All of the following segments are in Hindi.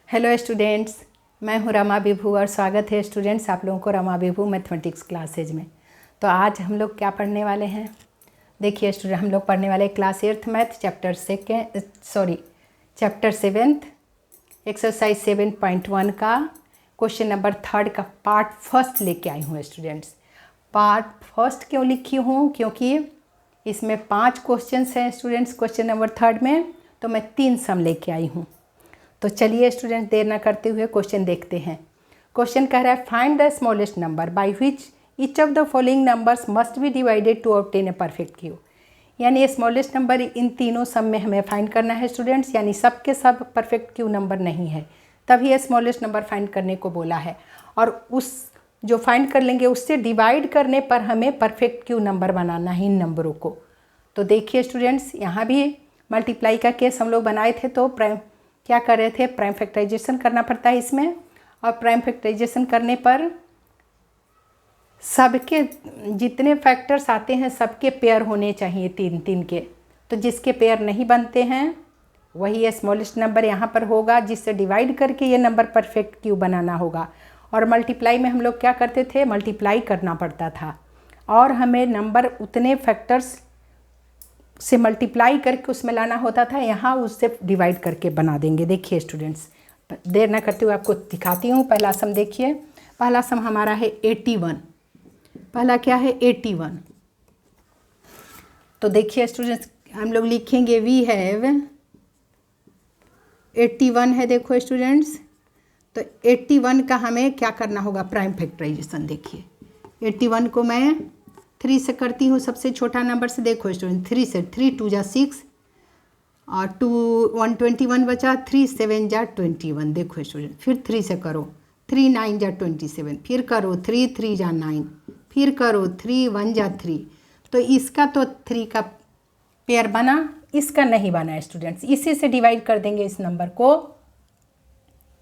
हेलो स्टूडेंट्स, मैं हूँ रमा विभू और स्वागत है स्टूडेंट्स आप लोगों को रमा विभू मैथमेटिक्स क्लासेज में। तो आज हम लोग क्या पढ़ने वाले हैं? देखिए स्टूडेंट, हम लोग पढ़ने वाले class 8th math chapter 7th exercise 7.1 का क्वेश्चन नंबर 3 का पार्ट फर्स्ट लेके आई हूँ स्टूडेंट्स। पार्ट फर्स्ट क्यों लिखी हूँ? क्योंकि इसमें 5 क्वेश्चंस हैं स्टूडेंट्स। क्वेश्चन नंबर 3 में तो मैं 3 सम लेके आई हूँ। तो चलिए स्टूडेंट, देर ना करते हुए क्वेश्चन देखते हैं। क्वेश्चन कह रहा है find the smallest number by which each of the following numbers must be divided to obtain a perfect cube. यानी ये स्मॉलेस्ट नंबर इन तीनों सम में हमें फाइंड करना है स्टूडेंट्स। यानी सब के सब परफेक्ट क्यू नंबर नहीं है, तभी ये स्मॉलेस्ट नंबर फाइंड करने को बोला है। और उस जो फाइंड कर लेंगे उससे डिवाइड करने पर हमें परफेक्ट क्यू नंबर बनाना है इन नंबरों को। तो देखिए स्टूडेंट्स, यहाँ भी मल्टीप्लाई का केस हम लोग बनाए थे, तो क्या कर रहे थे? प्राइम फैक्टराइजेशन करना पड़ता है इसमें। और प्राइम फैक्टराइजेशन करने पर सबके जितने फैक्टर्स आते हैं सबके पेयर होने चाहिए, 3 के। तो जिसके पेयर नहीं बनते हैं वही ये स्मॉलेस्ट नंबर यहाँ पर होगा, जिससे डिवाइड करके ये नंबर परफेक्ट क्यू बनाना होगा। और मल्टीप्लाई में हम लोग क्या करते थे? मल्टीप्लाई करना पड़ता था और हमें नंबर उतने फैक्टर्स से मल्टीप्लाई करके उसमें लाना होता था। यहाँ उससे डिवाइड करके बना देंगे। देखिए स्टूडेंट्स, देर ना करते हुए आपको दिखाती हूँ। पहला सम देखिए। पहला सम हमारा है 81। पहला क्या है? 81। तो देखिए स्टूडेंट्स, हम लोग लिखेंगे वी हैव 81 है। देखो स्टूडेंट्स, तो 81 का हमें क्या करना होगा? Prime factorization. देखिए 81 को मैं 3 से करती हूँ, सबसे छोटा नंबर से। देखो स्टूडेंट, 3 से 3 2 जा 6 और 2 121 बचा, 3 7 जा 21। देखो स्टूडेंट, फिर 3 से करो, 3 9 जा 27, फिर करो 3 3 जा 9, फिर करो 3 1 जा 3। तो इसका तो 3 का पेयर बना, इसका नहीं बना है स्टूडेंट्स। इसी से डिवाइड कर देंगे इस नंबर को,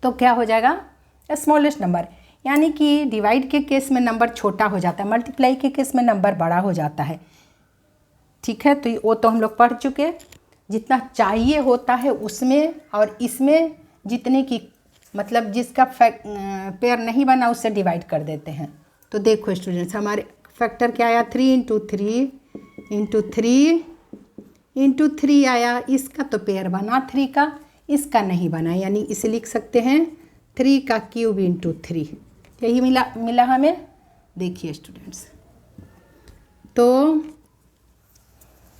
तो क्या हो जाएगा? Smallest number. यानी कि डिवाइड के केस में नंबर छोटा हो जाता है, मल्टीप्लाई के केस में नंबर बड़ा हो जाता है। ठीक है, तो वो तो हम लोग पढ़ चुके। जितना चाहिए होता है उसमें और इसमें जितने की मतलब जिसका पेयर नहीं बना उससे डिवाइड कर देते हैं। तो देखो स्टूडेंट्स, हमारे फैक्टर क्या आया? 3 × 3 × 3 × 3 आया। इसका तो पेयर बना 3 का, इसका नहीं बना। यानी इसे लिख सकते हैं 3 का क्यूब × 3। यही मिला हमें। देखिए स्टूडेंट्स, तो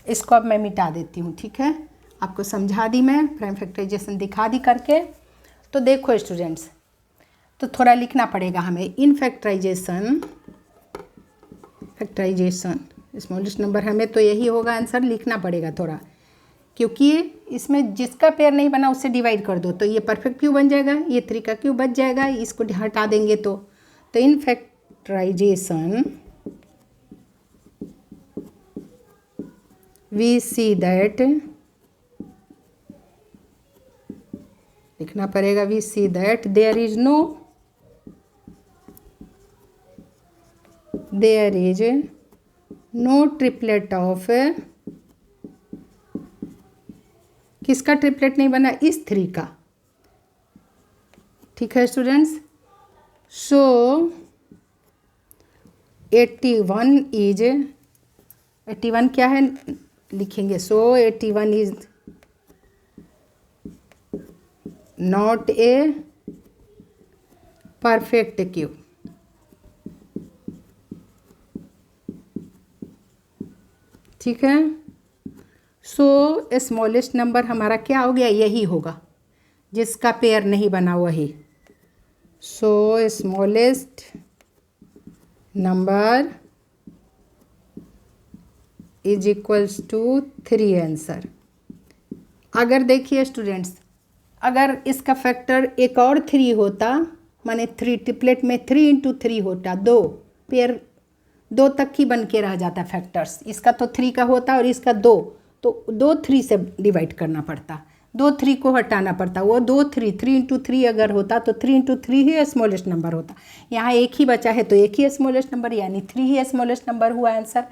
इसको अब मैं मिटा देती हूँ। ठीक है, आपको समझा दी मैं, प्राइम फैक्टराइजेशन दिखा दी करके। तो देखो स्टूडेंट्स, तो थोड़ा लिखना पड़ेगा हमें। इन फैक्टराइजेशन स्मॉलेस्ट नंबर हमें तो यही होगा आंसर, लिखना पड़ेगा थोड़ा, क्योंकि इसमें जिसका पेयर नहीं बना उससे डिवाइड कर दो तो ये परफेक्ट क्यू बन जाएगा, ये 3 का क्यू बच जाएगा। इसको हटा देंगे तो in factorisation we see that, लिखना पड़ेगा we see that there is no triplet of, किसका ट्रिपलेट नहीं बना? इस 3 का। ठीक है स्टूडेंट्स, सो 81 क्या है? लिखेंगे सो 81 is not a perfect Q. ठीक है, सो स्मॉलेस्ट नंबर हमारा क्या हो गया? यही होगा, जिसका पेयर नहीं बना वही। So smallest number is equals to 3 answer. अगर देखिए स्टूडेंट्स, अगर इसका फैक्टर एक और 3 होता, माने 3 ट्रिपलेट में 3 × 3 होता, 2 पेयर 2 तक ही बन के रह जाता फैक्टर्स। इसका तो 3 का होता और इसका 2, तो 2 3 से डिवाइड करना पड़ता, 2 3 को हटाना पड़ता। वो 2 3 3 × 3 अगर होता तो 3 × 3 ही स्मॉलेस्ट नंबर होता। यहाँ एक ही बचा है तो एक ही स्मॉलेस्ट नंबर, यानी 3 ही स्मॉलेस्ट नंबर हुआ आंसर।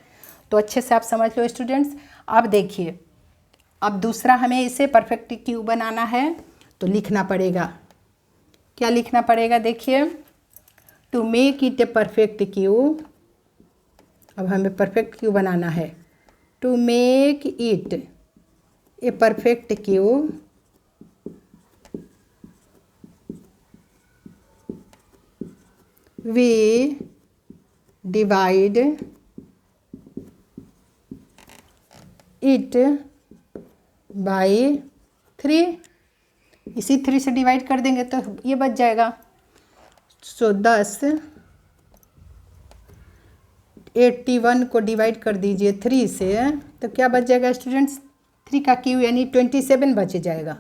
तो अच्छे से आप समझ लो स्टूडेंट्स। अब देखिए, अब दूसरा हमें इसे परफेक्ट क्यू बनाना है तो लिखना पड़ेगा क्या लिखना पड़ेगा देखिए, to make it a perfect cube, अब हमें परफेक्ट क्यूब बनाना है, to make it a perfect cube we divide it by 3, इसी 3 से डिवाइड कर देंगे तो ये बच जाएगा। सो 10, 81 को डिवाइड कर दीजिए 3 से, तो क्या बच जाएगा स्टूडेंट्स, 3 का क्यूब यानी 27 बच जाएगा।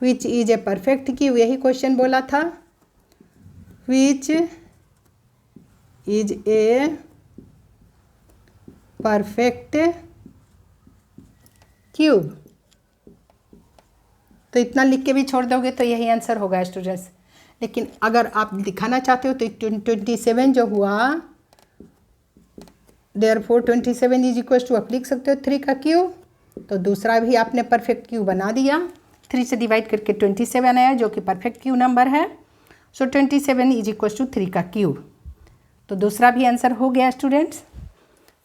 Which is a perfect cube, यही क्वेश्चन बोला था, which is a perfect cube. तो इतना लिख के भी छोड़ दोगे तो यही आंसर होगा स्टूडेंट्स। लेकिन अगर आप दिखाना चाहते हो तो 27 जो हुआ, देयरफॉर 27 इज इक्वल टू, आप लिख सकते हो 3 का क्यूब, तो दूसरा भी आपने परफेक्ट क्यूब बना दिया, 3 से डिवाइड करके 27 आया जो कि परफेक्ट क्यूब नंबर है। सो 27 इज इक्वल टू 3 का क्यूब, तो दूसरा भी आंसर हो गया स्टूडेंट्स।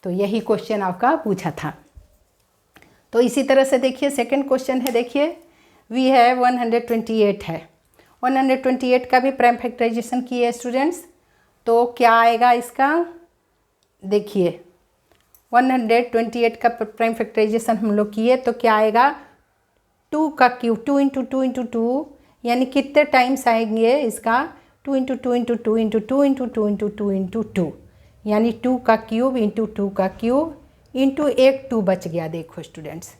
तो यही क्वेश्चन आपका पूछा था। तो इसी तरह से देखिए सेकंड क्वेश्चन है, देखिए वी है 128 है, 128 का भी प्राइम फैक्टराइजेशन किए स्टूडेंट्स, तो क्या आएगा इसका, देखिए 128 का प्राइम फैक्टराइजेशन हम लोग किए तो क्या आएगा, 2 का क्यूब, 2 इंटू 2 इंटू 2, यानी कितने टाइम्स आएंगे इसका, 2 into 2 into 2 into 2 into 2 into 2 into 2, यानी 2 का क्यूब इंटू 2 का क्यूब इंटू एक 2 बच गया। देखो स्टूडेंट्स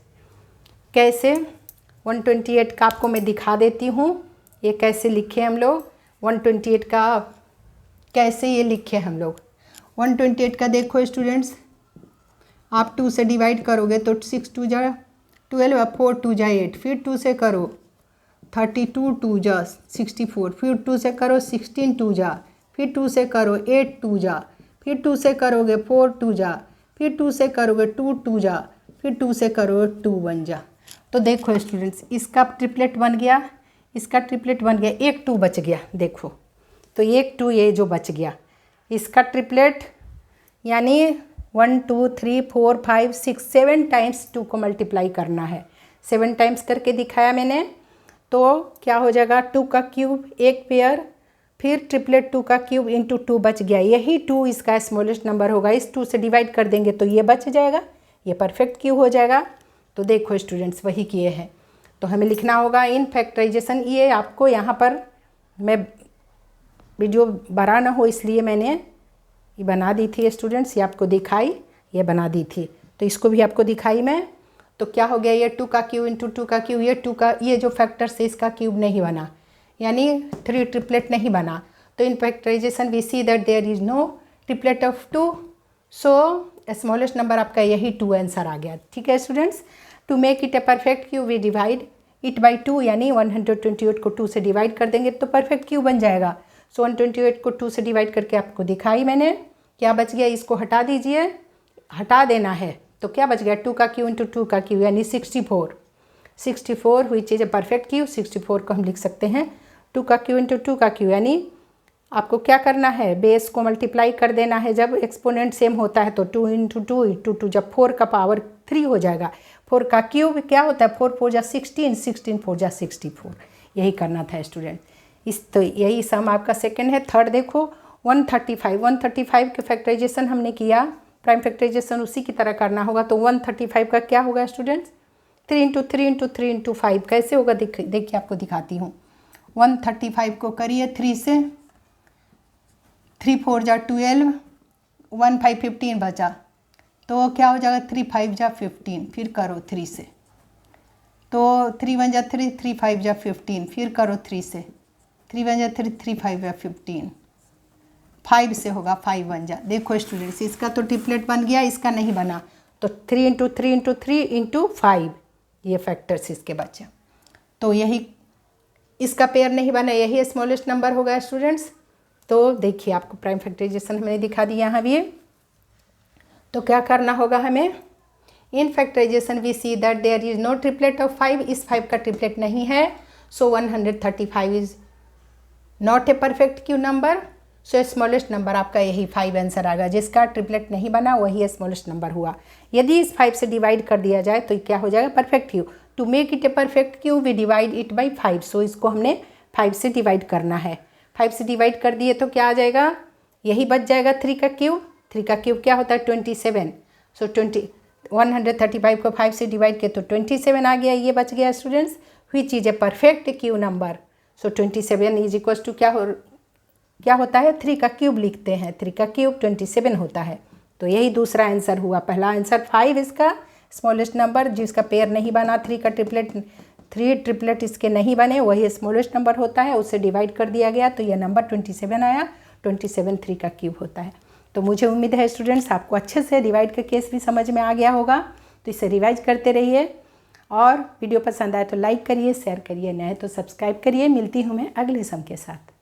कैसे, 128 का आपको मैं दिखा देती हूँ, ये कैसे लिखे हम लोग, 128 का कैसे ये लिखे हम लोग। 128 का देखो स्टूडेंट्स, आप 2 से डिवाइड करोगे तो 6 2 जा 12, 4 2 जा 8, फिर 2 से करो 32 2 जा 64, फिर 2 से करो 16 2 जा, फिर 2 से करो 8 2 जा, फिर 2 से करोगे 4 2 जा, फिर 2 से करोगे 2 2 जा, फिर 2 से करो 2 1 जा। तो देखो स्टूडेंट्स इसका ट्रिपलेट बन गया, इसका ट्रिपलेट बन गया, एक 2 बच गया, देखो तो एक 2 ये जो बच गया, इसका ट्रिपलेट यानी 1 2 3 4 5 6 7 टाइम्स 2 को मल्टीप्लाई करना है, 7 टाइम्स करके दिखाया मैंने, तो क्या हो जाएगा, 2 का क्यूब एक पेयर, फिर ट्रिपलेट 2 का क्यूब इंटू 2 बच गया, यही 2 इसका स्मॉलेस्ट नंबर होगा, इस 2 से डिवाइड कर देंगे तो ये बच जाएगा, ये परफेक्ट क्यूब हो जाएगा। तो देखो स्टूडेंट्स वही किए हैं, तो हमें लिखना होगा इन फैक्टराइजेशन, ये आपको यहाँ पर मैं वीडियो बड़ा ना हो इसलिए मैंने ये बना दी थी स्टूडेंट्स, ये आपको दिखाई, ये बना दी थी, तो इसको भी आपको दिखाई मैं। तो क्या हो गया, ये 2 का क्यूब इंटू 2 का क्यूब, ये 2 का ये जो फैक्टर से इसका क्यूब नहीं बना, यानी 3 ट्रिपलेट नहीं बना, तो in factorisation we see that there is no triplet of 2, so smallest number आपका यही 2 आंसर आ गया। ठीक है students, to make it a perfect cube we divide it by 2, यानी 128 को 2 से डिवाइड कर देंगे तो परफेक्ट क्यूब बन जाएगा। सो 128 को 2 से डिवाइड करके आपको दिखाई मैंने, क्या बच गया, इसको हटा दीजिए, हटा देना है, तो क्या बच गया, 2 का क्यूब इंटू 2 का क्यूब यानी 64, 64 which is a perfect cube, 64 को हम लिख सकते हैं 2 का क्यूब इंटू 2 का क्यूब, यानी आपको क्या करना है, बेस को मल्टीप्लाई कर देना है, जब एक्सपोनेंट सेम होता है तो 2 इंटू 2 इंटू 2, जब 4 का पावर 3 हो जाएगा, 4 का क्यूब क्या होता है, 4 4 जा 16, 16 4 जा 64, यही करना था स्टूडेंट। इस तो यही सम आपका सेकंड है। थर्ड देखो 135 के फैक्टराइजेशन हमने किया, प्राइम फैक्टराइजेशन उसी की तरह करना होगा, तो 135 का क्या होगा स्टूडेंट्स, 3 इंटू 3 इंटू 3 इंटू 5 कैसे होगा, देखिए आपको दिखाती हूँ। 135 को करिए 3 से, 3 4 जा 12, 1 5 15 बचा, तो क्या हो जाएगा 3 5 जा 15, फिर करो 3 से, तो 3 1 जा 3, 3 5 जा 15, फिर करो 3 से, 3 1 जा 3, 3 5 जा 15, 5 से होगा 5 1 जा। देखो स्टूडेंट्स इसका तो ट्रिपलेट बन गया, इसका नहीं बना, तो 3 इंटू 3 इंटू 3 इंटू 5 ये फैक्टर्स इसके बचे, तो यही इसका पेयर नहीं बना, यही स्मॉलेस्ट नंबर होगा स्टूडेंट्स। तो देखिए आपको प्राइम फैक्टराइजेशन हमने दिखा दिया यहाँ भी, तो क्या करना होगा हमें, in factorisation we see that there is no triplet of 5, इस 5 का ट्रिपलेट नहीं है, so 135 is not a perfect cube number, so smallest number आपका यही 5 आंसर आ गया। जिसका ट्रिपलेट नहीं बना वही स्मॉलेस्ट नंबर हुआ। यदि इस 5 से डिवाइड कर दिया जाए तो क्या हो जाएगा, perfect cube. To make it a perfect cube we divide it by 5, so इसको हमने 5 से डिवाइड करना है। 5 से डिवाइड कर दिए तो क्या आ जाएगा, यही बच जाएगा 3 का क्यूब। 3 का क्यूब क्या होता है, 27। सो 135 को 5 से डिवाइड किया तो 27 आ गया, ये बच गया students. Which is a perfect cube number, so 27 is equal to क्या होता है, 3 का क्यूब लिखते हैं। 3 का क्यूब 27 होता है। तो यही दूसरा आंसर हुआ। पहला आंसर 5 इसका स्मॉलेस्ट नंबर, जिसका पेयर नहीं बना 3 का ट्रिपलेट, 3 ट्रिपलेट इसके नहीं बने वही स्मॉलेस्ट नंबर होता है, उससे डिवाइड कर दिया गया तो यह नंबर 27 आया। 27 3 का क्यूब होता है। तो मुझे उम्मीद है स्टूडेंट्स आपको अच्छे से डिवाइड का केस भी समझ में आ गया होगा। तो इसे रिवाइज करते रहिए और वीडियो पसंद आए तो लाइक करिए, शेयर करिए, नए तो सब्सक्राइब करिए। मिलती हूँ मैं अगले सम के साथ।